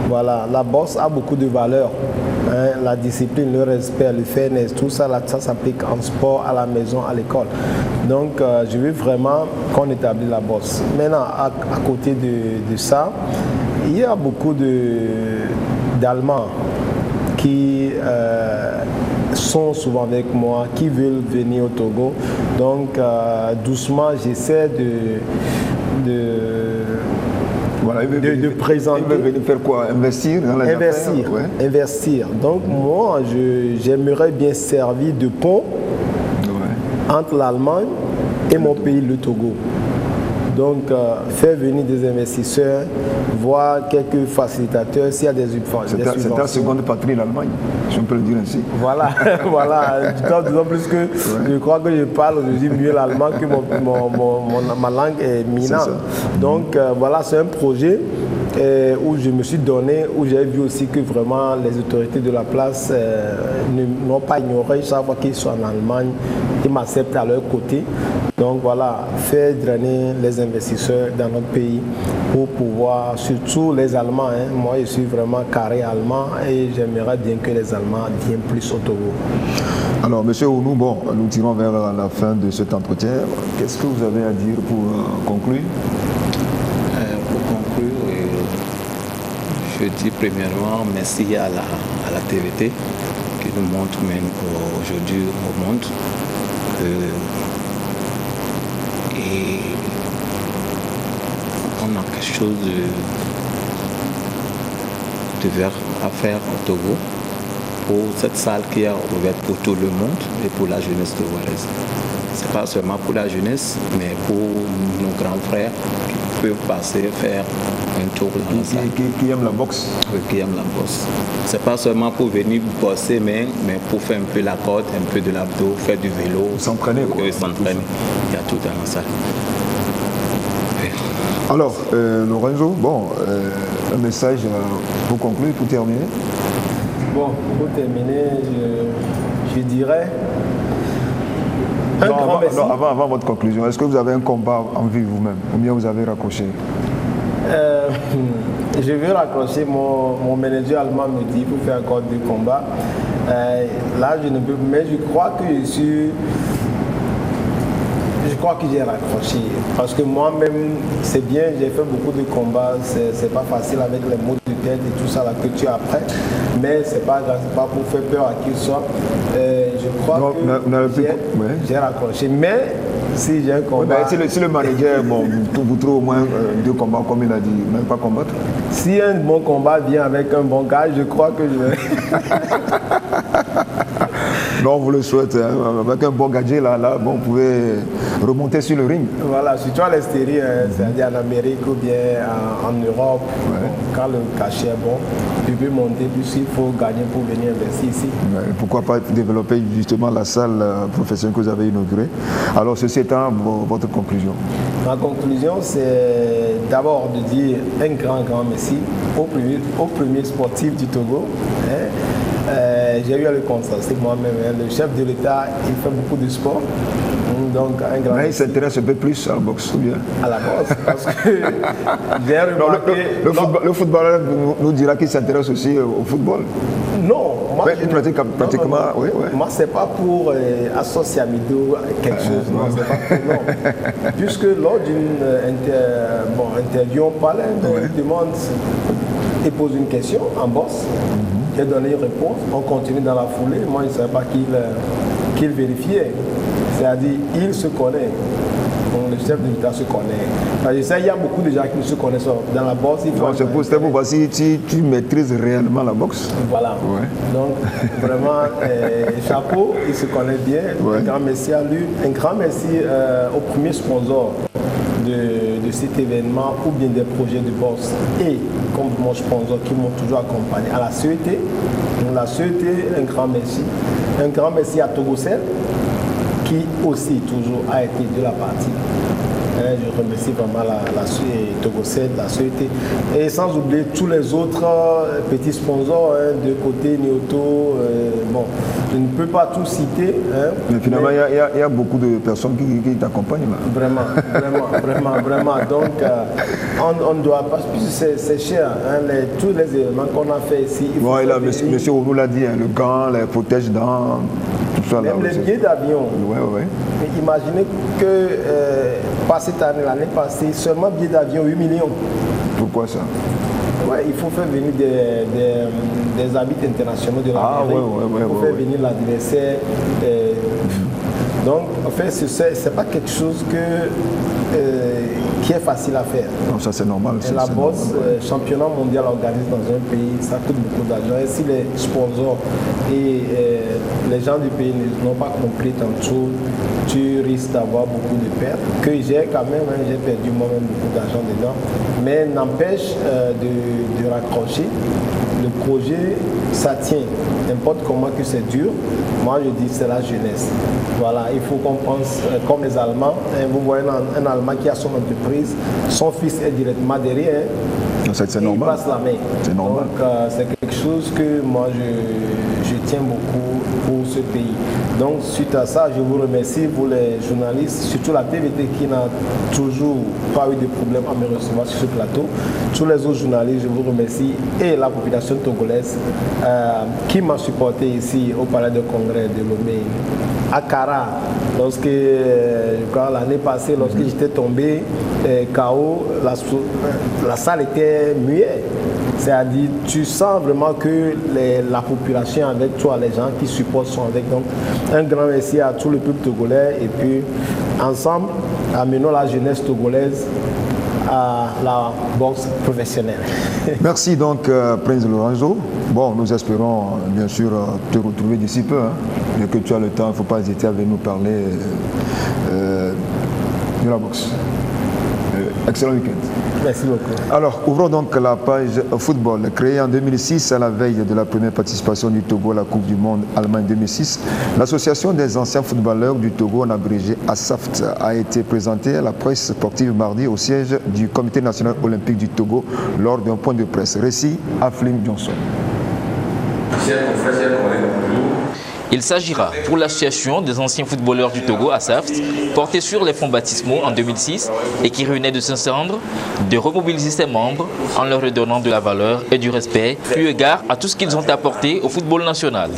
Voilà, la boxe a beaucoup de valeurs. Hein, la discipline, le respect, le fairness, tout ça, ça s'applique en sport, à la maison, à l'école. Donc, je veux vraiment qu'on établisse la boxe. Maintenant, à côté de ça, il y a beaucoup d'Allemands qui sont souvent avec moi, qui veulent venir au Togo. Donc, doucement, j'essaie Voilà, de présenter. Il veut venir faire quoi? Investir dans les affaires, ouais. Investir. Donc moi, j'aimerais bien servir de pont entre l'Allemagne et mon pays, le Togo. Donc, faire venir des investisseurs, voir quelques facilitateurs, s'il y a des subventions. C'est ta seconde patrie, l'Allemagne, si on peut le dire ainsi. Voilà, voilà. D'autant plus que je crois que je parle aujourd'hui mieux l'allemand que ma langue est minante. Donc, voilà, c'est un projet où je me suis donné, où j'ai vu aussi que vraiment les autorités de la place n'ont pas ignoré chaque fois qu'ils sont en Allemagne, ils m'acceptent à leur côté. Donc voilà, faire drainer les investisseurs dans notre pays pour pouvoir, surtout les Allemands, hein, moi je suis vraiment carré allemand et j'aimerais bien que les Allemands viennent plus au Togo. Alors Monsieur Ounou, bon, nous tirons vers la fin de cet entretien. Qu'est-ce que vous avez à dire pour conclure? Pour conclure, je dis premièrement merci à la TVT qui nous montre même aujourd'hui au monde. Et on a quelque chose de vert à faire au Togo pour cette salle qui est ouverte pour tout le monde et pour la jeunesse togoise. Ce n'est pas seulement pour la jeunesse, mais pour nos grands frères qui peuvent passer faire un tour dans la salle. Qui aiment la boxe. Oui, qui aiment la boxe. Ce n'est pas seulement pour venir bosser, mais pour faire un peu la corde, un peu de l'abdos, faire du vélo. S'entraîner quoi. Oui, s'entraîner. Il y a tout dans la salle. Oui. Alors, Lorenzo, bon, un message pour conclure, pour terminer. Bon, pour terminer, je dirais un grand merci. Avant votre conclusion, est-ce que vous avez un combat en vue vous-même ou bien vous avez raccroché? Je vais raccrocher, mon manager allemand me dit pour faire encore des combats. Là, je ne peux, mais je crois que j'ai raccroché parce que moi-même c'est bien, j'ai fait beaucoup de combats, c'est pas facile avec les mots de tête et tout ça là que tu apprends, mais c'est pas grave, c'est pas pour faire peur à qui que ce soit. Je crois que j'ai raccroché, mais si j'ai un combat... Oui, si le manager vous trouve au moins 2 combats comme il a dit, même pas combattre. Si un bon combat vient avec un bon gars, je crois que je vais... Non, on vous le souhaite. Hein. Avec un bon gadget, là, bon, vous pouvez remonter sur le ring. Voilà, surtout à l'extérieur, c'est-à-dire en Amérique ou bien en Europe, quand le cachet est bon, tu peux monter, puisqu'il faut gagner pour venir investir ici. Ouais, pourquoi pas développer justement la salle professionnelle que vous avez inaugurée. Alors, ceci étant, votre conclusion? Ma conclusion, c'est d'abord de dire un grand merci au premier sportif du Togo. Hein. J'ai eu à le constater moi-même, hein. Le chef de l'État, il fait beaucoup de sport. Donc, un grand mais il s'intéresse un peu plus à la boxe ou bien? À la boxe, parce que j'ai remarqué... Le footballeur nous dira qu'il s'intéresse aussi au football. Non, moi, pratiquement, oui. Moi, c'est pas pour associer à Mido quelque chose, non, c'est pas pour, non. Puisque lors d'une interview, on parle, il demande, il pose une question en boxe. Il a donné une réponse, on continue dans la foulée. Moi, je ne savais pas qu'il vérifiait. C'est-à-dire, il se connaît. Donc, le chef de l'État se connaît. Parce que ça, il y a beaucoup de gens qui ne se connaissent pas. Dans la boxe, il faut... C'est pour voir si tu maîtrises réellement la boxe. Voilà. Ouais. Donc, vraiment, chapeau, il se connaît bien. Ouais. Un grand merci à lui. Un grand merci au premier sponsor de cet événement ou bien des projets de boxe et comme mon sponsor qui m'ont toujours accompagné à la CET. Donc la CET, un grand merci. Un grand merci à Togocel qui aussi toujours a été de la partie. Je remercie vraiment la Togocel, la CET et sans oublier tous les autres petits sponsors de côté Nioto. Bon, je ne peux pas tout citer. Mais finalement, il y a beaucoup de personnes qui t'accompagnent. Vraiment. Donc, on ne doit pas, c'est cher. Tous les éléments qu'on a fait ici. Bon, et là, monsieur Ounou l'a dit, le gant, les protège-dents, tout ça. Même les billets d'avion. Ouais. Imaginez que pas cette année, l'année passée, seulement billets d'avion 8 millions. Pourquoi ça? Ouais, il faut faire venir des arbitres internationaux de l'Amérique. Il faut faire venir l'adversaire. Donc, en fait, c'est pas quelque chose qui est facile à faire. Non, ça c'est normal. Et la bosse, championnat mondial organisé dans un pays, ça coûte beaucoup d'argent. Et si les sponsors et les gens du pays n'ont pas compris tantôt, tu risques d'avoir beaucoup de pertes. Que j'ai quand même, j'ai perdu moi-même beaucoup d'argent dedans. Mais n'empêche de raccrocher. Le projet, ça tient. N'importe comment que c'est dur, moi je dis c'est la jeunesse. Voilà, il faut qu'on pense comme les Allemands. Vous voyez un Allemand qui a son entreprise, son fils est directement derrière. C'est normal. Il passe la main. C'est normal. Donc c'est quelque chose que moi je tiens beaucoup pour ce pays. Donc suite à ça, je vous remercie, vous les journalistes, surtout la TVT qui n'a toujours pas eu de problème à me recevoir sur ce plateau. Tous les autres journalistes, je vous remercie, et la population togolaise qui m'a supporté ici au Palais de Congrès de Lomé, à Kara, lorsque l'année passée, lorsque j'étais tombé KO, la salle était muette. C'est-à-dire, tu sens vraiment que la population avec toi, les gens qui supportent sont avec. Donc, un grand merci à tout le peuple togolais. Et puis, ensemble, amenons la jeunesse togolaise à la boxe professionnelle. Merci donc, Prince Lorenzo. Bon, nous espérons bien sûr te retrouver d'ici peu. Dès que tu as le temps, il ne faut pas hésiter à venir nous parler de la boxe. Excellent week-end. Merci beaucoup. Alors, ouvrons donc la page football. Créée en 2006 à la veille de la première participation du Togo à la Coupe du Monde Allemagne 2006, l'association des anciens footballeurs du Togo, en abrégé ASAFT, a été présentée à la presse sportive mardi au siège du Comité national olympique du Togo lors d'un point de presse. Récit Aflim Johnson. Il s'agira pour l'association des anciens footballeurs du Togo, ASAFT, portée sur les fonds baptismaux en 2006 et qui revenait de s'incendre, de remobiliser ses membres en leur redonnant de la valeur et du respect, eu égard à tout ce qu'ils ont apporté au football national.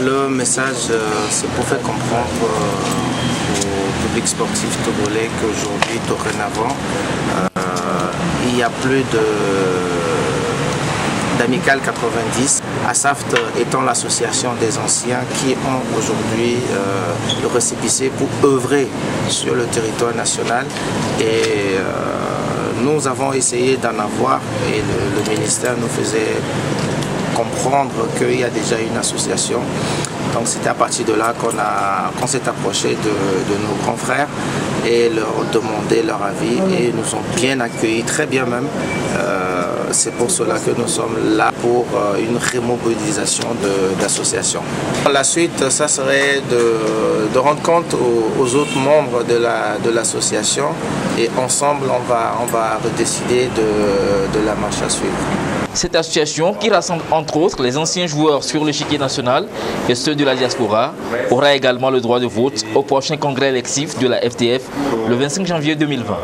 Le message, c'est pour faire comprendre au public sportif togolais qu'aujourd'hui, dorénavant, il n'y a plus d'Amical 90, ASAFT étant l'association des anciens qui ont aujourd'hui le récépissé pour œuvrer sur le territoire national. Et nous avons essayé d'en avoir et le ministère nous faisait comprendre qu'il y a déjà une association. Donc c'était à partir de là qu'on s'est approché de nos grands frères et leur demandé leur avis et ils nous ont bien accueillis, très bien même. C'est pour cela que nous sommes là pour une remobilisation d'associations. La suite, ça serait de rendre compte aux autres membres de l'association et ensemble on va redécider de la marche à suivre. Cette association, qui rassemble entre autres les anciens joueurs sur l'échiquier national et ceux de la diaspora, aura également le droit de vote au prochain congrès électif de la FTF le 25 janvier 2020.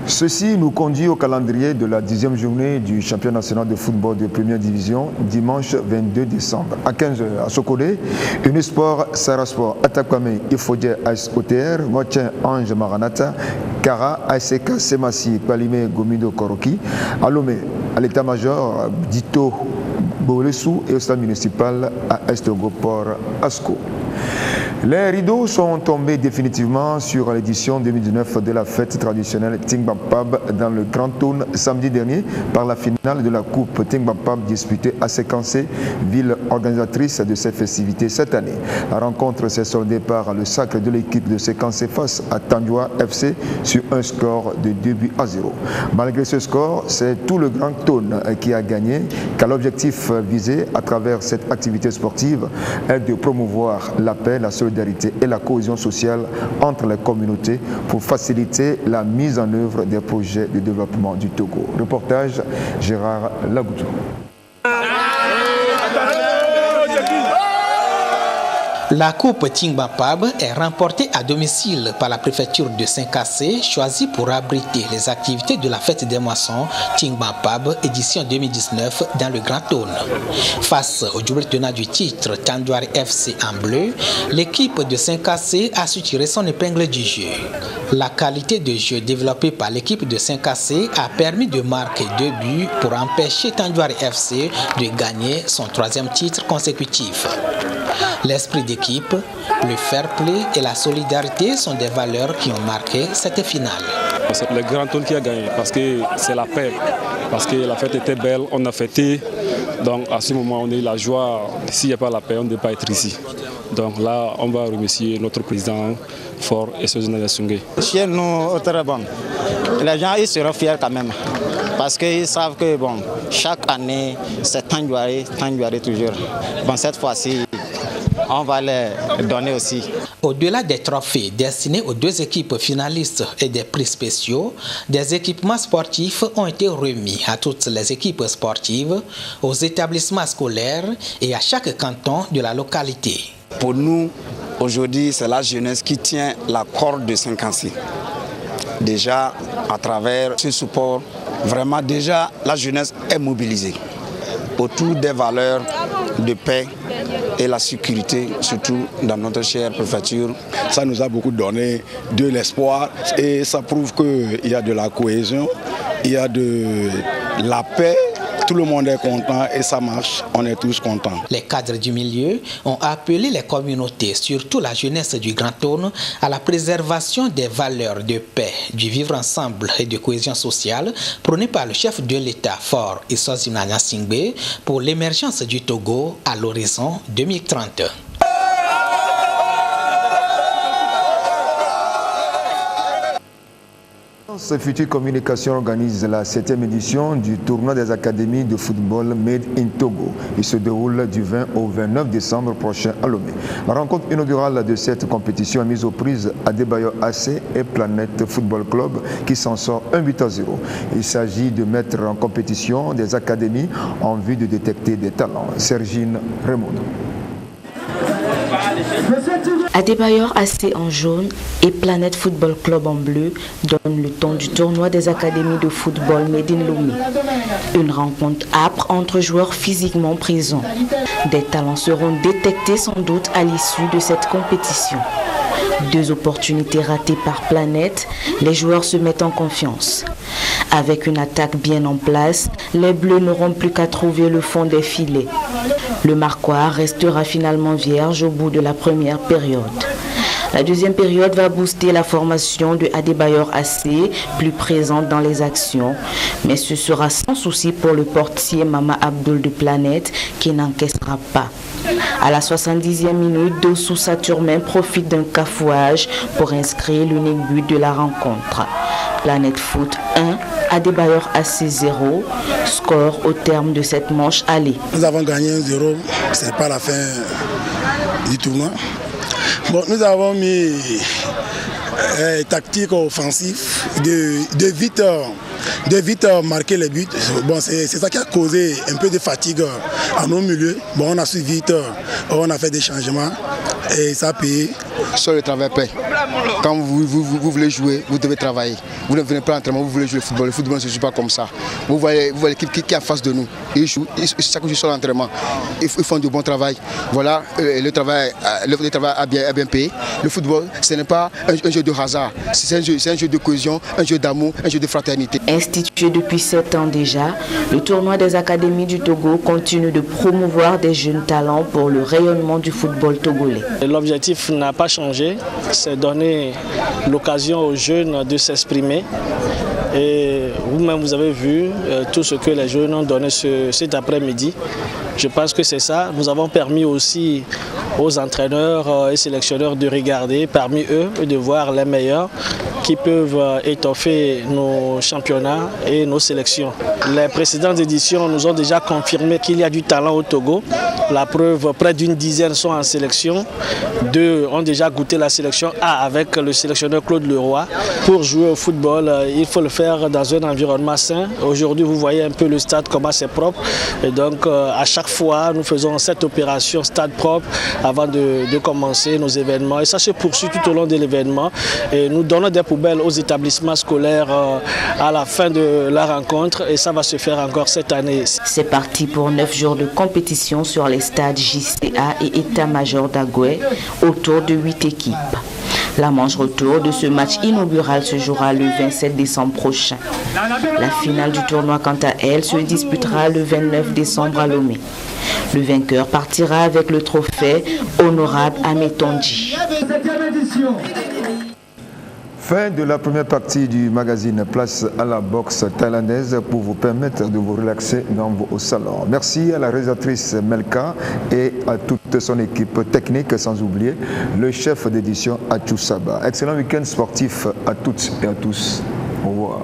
Ceci nous conduit au calendrier de la 10e journée du championnat national de football de première division, dimanche 22 décembre. À 15h, à Sokodé, Unisport, Sarasport, Atakwame, Ifodje, AS OTR, Motien, Ange Maranata, Kara, ASK, Semassi, Palime, Gomido, Koroki, à Lomé, à l'état-major, Dito, Bolesou et au stade municipal à Estogoport, Asco. Les rideaux sont tombés définitivement sur l'édition 2019 de la fête traditionnelle Tingbapab dans le Grand Town samedi dernier par la finale de la Coupe Tingbapab disputée à Séquencé, ville organisatrice de ces festivités cette année. La rencontre s'est soldée par le sacre de l'équipe de Séquencé face à Tandjoa FC sur un score de 2-0. Malgré ce score, c'est tout le Grand Town qui a gagné, car l'objectif visé à travers cette activité sportive est de promouvoir la paix, la solidarité et la cohésion sociale entre les communautés pour faciliter la mise en œuvre des projets de développement du Togo. Reportage Gérard Lagoutou. La Coupe Tingbapab est remportée à domicile par la préfecture de Saint-Cassé, choisie pour abriter les activités de la fête des moissons Tingbapab édition 2019 dans le Grand Town. Face au double tenant du titre Tandjoa FC en bleu, l'équipe de Saint-Cassé a su tirer son épingle du jeu. La qualité de jeu développée par l'équipe de Saint-Cassé a permis de marquer 2 buts pour empêcher Tandjoa FC de gagner son 3e titre consécutif. L'esprit d'équipe, le fair play et la solidarité sont des valeurs qui ont marqué cette finale. C'est le Grand Tour qui a gagné parce que c'est la paix, parce que la fête était belle, on a fêté. Donc à ce moment, on a eu la joie. S'il n'y a pas la paix, on ne peut pas être ici. Donc là, on va remercier notre président fort et Sozina Sungé. Chez nous, au Terrebonne, les gens ils seront fiers quand même. Parce qu'ils savent que bon, chaque année, c'est Tanguaré toujours. Bon, cette fois-ci, on va les donner aussi. Au-delà des trophées destinés aux deux équipes finalistes et des prix spéciaux, des équipements sportifs ont été remis à toutes les équipes sportives, aux établissements scolaires et à chaque canton de la localité. Pour nous, aujourd'hui, c'est la jeunesse qui tient la corde de Saint-Cancy. Déjà, à travers ce support, vraiment déjà, la jeunesse est mobilisée autour des valeurs de paix et la sécurité, surtout dans notre chère préfecture. Ça nous a beaucoup donné de l'espoir et ça prouve qu'il y a de la cohésion, il y a de la paix. Tout le monde est content et ça marche, on est tous contents. Les cadres du milieu ont appelé les communautés, surtout la jeunesse du Grand Tourne, à la préservation des valeurs de paix, du vivre ensemble et de cohésion sociale prônées par le chef de l'État, Faure Issoufou Gnassingbé, pour l'émergence du Togo à l'horizon 2030. Future Communication organise la 7e édition du tournoi des académies de football Made in Togo. Il se déroule du 20 au 29 décembre prochain à Lomé. La rencontre inaugurale de cette compétition a mis aux prises Adebayor AC et Planète Football Club qui s'en sort 1-8-0. Il s'agit de mettre en compétition des académies en vue de détecter des talents. Sergine Remondo. Adebayor AC en jaune et Planète Football Club en bleu donnent le ton du tournoi des académies de football Made in Lomé. Une rencontre âpre entre joueurs physiquement présents. Des talents seront détectés sans doute à l'issue de cette compétition. 2 opportunités ratées par Planète, les joueurs se mettent en confiance. Avec une attaque bien en place, les Bleus n'auront plus qu'à trouver le fond des filets. Le Marquois restera finalement vierge au bout de la première période. La deuxième période va booster la formation de Adebayor AC, plus présente dans les actions. Mais ce sera sans souci pour le portier Mama Abdul de Planète qui n'encaissera pas. À la 70e minute, Dossou Saturmin profite d'un cafouage pour inscrire l'unique but de la rencontre. Planète Foot 1, Adebayor AC 0, score au terme de cette manche aller. Nous avons gagné 1-0, ce n'est pas la fin du tournoi. Bon, nous avons mis tactique offensif de vite marquer les buts. Bon, c'est ça qui a causé un peu de fatigue à nos milieux. Bon, on a su vite, on a fait des changements et ça a payé. Sur le travail paie. Quand vous voulez jouer, vous devez travailler. Vous ne venez pas à l'entraînement, vous voulez jouer le football. Le football ne se joue pas comme ça. Vous voyez l'équipe qui est en face de nous. Ils jouent, chaque jour sur l'entraînement. Ils font du bon travail. Voilà, le travail a bien payé. Le football, ce n'est pas un jeu de hasard. C'est un jeu de cohésion, un jeu d'amour, un jeu de fraternité. Institué depuis 7 ans déjà, le tournoi des académies du Togo continue de promouvoir des jeunes talents pour le rayonnement du football togolais. L'objectif n'a pas changé, c'est donner l'occasion aux jeunes de s'exprimer. Et vous-même, vous avez vu tout ce que les jeunes ont donné cet après-midi. Je pense que c'est ça. Nous avons permis aussi aux entraîneurs et sélectionneurs de regarder parmi eux et de voir les meilleurs qui peuvent étoffer nos championnats et nos sélections. Les précédentes éditions nous ont déjà confirmé qu'il y a du talent au Togo. La preuve, près d'une dizaine sont en sélection. 2 ont déjà goûté la sélection A avec le sélectionneur Claude Leroy. Pour jouer au football, il faut le faire dans un environnement sain. Aujourd'hui, vous voyez un peu le stade, comment c'est propre. Et donc, à chaque fois, nous faisons cette opération stade propre avant de commencer nos événements. Et ça se poursuit tout au long de l'événement. Et nous donnons des poubelles aux établissements scolaires à la fin de la rencontre. Et ça va se faire encore cette année. C'est parti pour 9 jours de compétition sur les stades JCA et état-major d'Agoué, autour de 8 équipes. La manche retour de ce match inaugural se jouera le 27 décembre prochain. La finale du tournoi, quant à elle, se disputera le 29 décembre à Lomé. Le vainqueur partira avec le trophée honorable Ametonji. Fin de la première partie du magazine. Place à la boxe thaïlandaise pour vous permettre de vous relaxer dans vos salons. Merci à la réalisatrice Melka et à toute son équipe technique, sans oublier le chef d'édition Achou Saba. Excellent week-end sportif à toutes et à tous. Au revoir.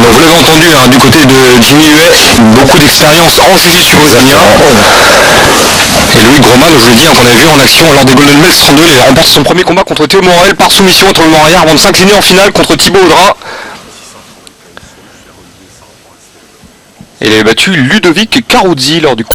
Donc vous l'avez entendu, hein, du côté de Jimmy Huet, beaucoup d'expérience en jiu-jitsu brésilien. Et Louis Groman, je le dis, qu'on a vu en action lors des Golden Bells 32, il remporte son premier combat contre Théo Morel par soumission entre Montréal avant de s'incliner en finale contre Thibaut Audra. Et il avait battu Ludovic Caruzzi lors du